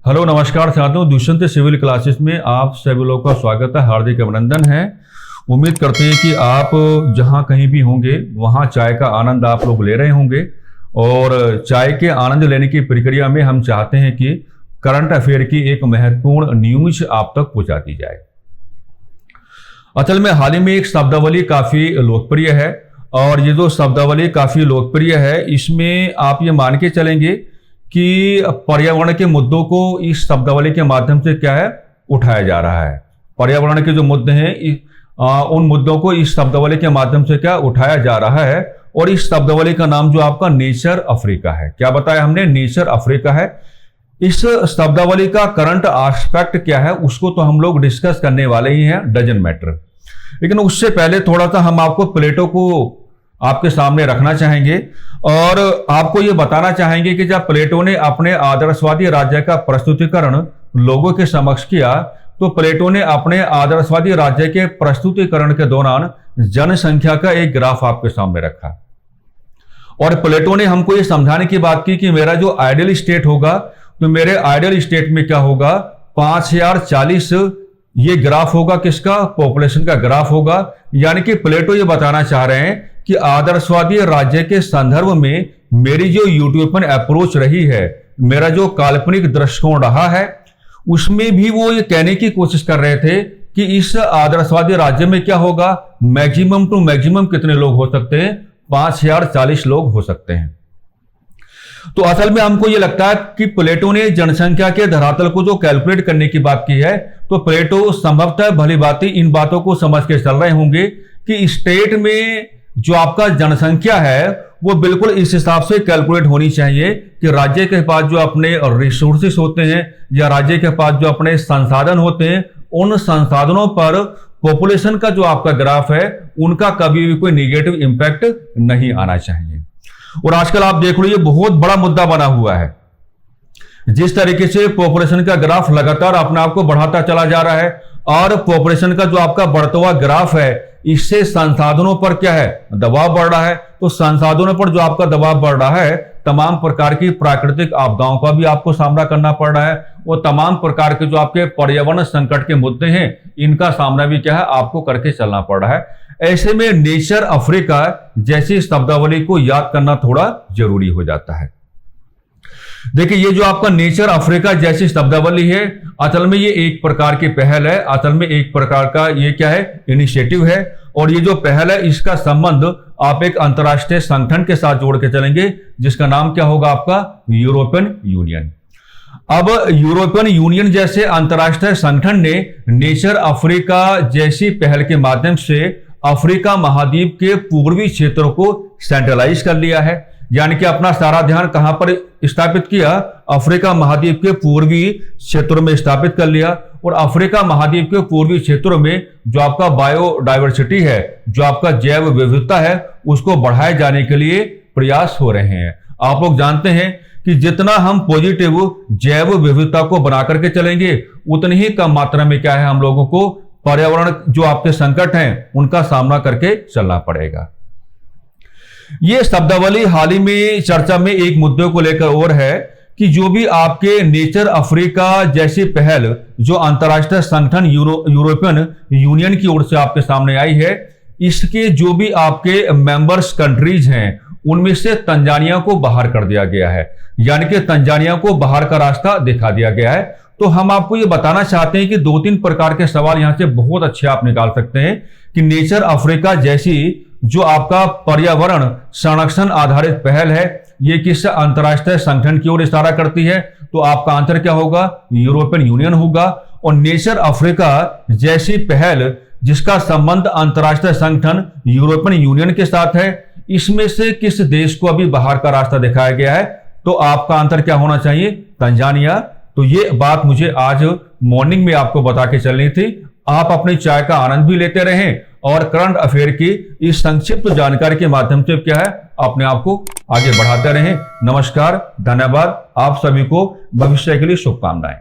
Hello नमस्कार साथियों, Dushyant civil classes में आप सभी लोगों का स्वागत है, हार्दिक अभिनंदन है। उम्मीद करते हैं कि आप जहां कहीं भी होंगे वहां चाय का आनंद आप लोग ले रहे होंगे। और चाय के आनंद लेने की प्रक्रिया में हम चाहते हैं कि करंट अफेयर की एक महत्वपूर्ण न्यूज आप तक पहुंचा दी जाए। असल में हाल ही में एक शब्दावली काफी लोकप्रिय है, और ये जो शब्दावली काफी लोकप्रिय है इसमें आप ये मान के चलेंगे कि पर्यावरण के मुद्दों को इस शब्दावली के माध्यम से क्या है उठाया जा रहा है। पर्यावरण के जो मुद्दे हैं उन मुद्दों को इस शब्दावली के माध्यम से क्या उठाया जा रहा है। और इस शब्दावली का नाम जो आपका नेचर अफ्रीका है। क्या बताया हमने? नेचर अफ्रीका है। इस शब्दावली का करंट एस्पेक्ट क्या है उसको तो हम लोग डिस्कस करने वाले ही हैं, डजंट मैटर। लेकिन उससे पहले थोड़ा सा हम आपको प्लेटो को आपके सामने रखना चाहेंगे और आपको यह बताना चाहेंगे कि जब प्लेटो ने अपने आदर्शवादी राज्य का प्रस्तुतिकरण लोगों के समक्ष किया तो प्लेटो ने अपने आदर्शवादी राज्य के प्रस्तुतिकरण के दौरान जनसंख्या का एक ग्राफ आपके सामने रखा। और प्लेटो ने हमको यह समझाने की बात की कि मेरा जो आइडियल स्टेट होगा तो मेरे आइडियल स्टेट में क्या होगा, 5040 ये ग्राफ होगा, किसका? पॉपुलेशन का ग्राफ होगा। यानी कि प्लेटो ये बताना चाह रहे हैं कि आदर्शवादी राज्य के संदर्भ में मेरी जो यूटोपियन अप्रोच रही है, मेरा जो काल्पनिक दृष्टिकोण रहा है, उसमें भी वो ये कहने की कोशिश कर रहे थे कि इस आदर्शवादी राज्य में क्या होगा, मैक्सिमम टू मैक्सिमम कितने लोग हो सकते हैं? 5040 लोग हो सकते हैं। तो असल में हमको यह लगता है कि प्लेटो ने जनसंख्या के धरातल को जो कैलकुलेट करने की बात की है, तो प्लेटो संभवतः भली भांति इन बातों को समझ के चल रहे होंगे कि स्टेट में जो आपका जनसंख्या है वो बिल्कुल इस हिसाब से कैलकुलेट होनी चाहिए कि राज्य के पास जो अपने रिसोर्सेस होते हैं या राज्य के पास जो अपने संसाधन होते हैं, उन संसाधनों पर पॉपुलेशन का जो आपका ग्राफ है उनका कभी भी कोई निगेटिव इंपैक्ट नहीं आना चाहिए। और आजकल आप देख लो ये बहुत बड़ा मुद्दा बना हुआ है। जिस तरीके से पॉपुलेशन का ग्राफ लगातार अपने आप को बढ़ाता चला जा रहा है और पॉपुलेशन का जो आपका बढ़ता हुआ ग्राफ है इससे संसाधनों पर क्या है, दबाव बढ़ रहा है। तो संसाधनों पर जो आपका दबाव बढ़ रहा है, तमाम प्रकार की प्राकृतिक आपदाओं का भी आपको सामना करना पड़ रहा है। वो तमाम प्रकार के जो आपके पर्यावरण संकट के मुद्दे हैं इनका सामना भी क्या है आपको करके चलना पड़ रहा है। ऐसे में नेचर अफ्रीका जैसी शब्दावली को याद करना थोड़ा जरूरी हो जाता है। देखिए ये जो आपका नेचर अफ्रीका जैसी शब्दावली है, असल में ये एक प्रकार की पहल है, असल में एक प्रकार का ये क्या है, इनिशिएटिव है। और ये जो पहल है इसका संबंध आप एक अंतरराष्ट्रीय संगठन के साथ जोड़ के चलेंगे जिसका नाम क्या होगा आपका यूरोपियन यूनियन। अब यूरोपियन यूनियन जैसे अंतरराष्ट्रीय संगठन ने नेचर अफ्रीका जैसी पहल के माध्यम से अफ्रीका महाद्वीप के पूर्वी क्षेत्रों को सेंट्रलाइज कर लिया है। यानी कि अपना सारा ध्यान कहां पर स्थापित किया, अफ्रीका महाद्वीप के पूर्वी क्षेत्रों में स्थापित कर लिया। और अफ्रीका महाद्वीप के पूर्वी क्षेत्रों में जो आपका बायोडायवर्सिटी है, जो आपका जैव विविधता है, उसको बढ़ाए जाने के लिए प्रयास हो रहे हैं। आप लोग जानते हैं कि जितना हम पॉजिटिव जैव विविधता को बना करके चलेंगे उतनी ही कम मात्रा में क्या है हम लोगों को पर्यावरण जो आपके संकट हैं उनका सामना करके चलना पड़ेगा। ये शब्दावली हाल ही में चर्चा में एक मुद्दे को लेकर और है कि जो भी आपके नेचर अफ्रीका जैसी पहल जो अंतरराष्ट्रीय संगठन यूरोपियन यूनियन की ओर से आपके सामने आई है, इसके जो भी आपके मेंबर्स कंट्रीज हैं उनमें से तंजानिया को बाहर कर दिया गया है। यानी कि तंजानिया को बाहर का रास्ता दिखा दिया गया है। तो हम आपको ये बताना चाहते हैं कि 2-3 प्रकार के सवाल यहां से बहुत अच्छे आप निकाल सकते हैं कि नेचर अफ्रीका जैसी जो आपका पर्यावरण संरक्षण आधारित पहल है ये किस अंतरराष्ट्रीय संगठन की ओर इशारा करती है, तो आपका आंसर क्या होगा, यूरोपियन यूनियन होगा। और नेचर अफ्रीका जैसी पहल जिसका संबंध अंतरराष्ट्रीय संगठन यूरोपियन यूनियन के साथ है, इसमें से किस देश को अभी बाहर का रास्ता दिखाया गया है, तो आपका आंसर क्या होना चाहिए, तंजानिया। तो ये बात मुझे आज मॉर्निंग में आपको बता के चलनी थी। आप अपनी चाय का आनंद भी लेते रहें और करंट अफेयर की इस संक्षिप्त जानकारी के माध्यम से क्या है अपने आप को आगे बढ़ाते रहें। नमस्कार, धन्यवाद। आप सभी को भविष्य के लिए शुभकामनाएं।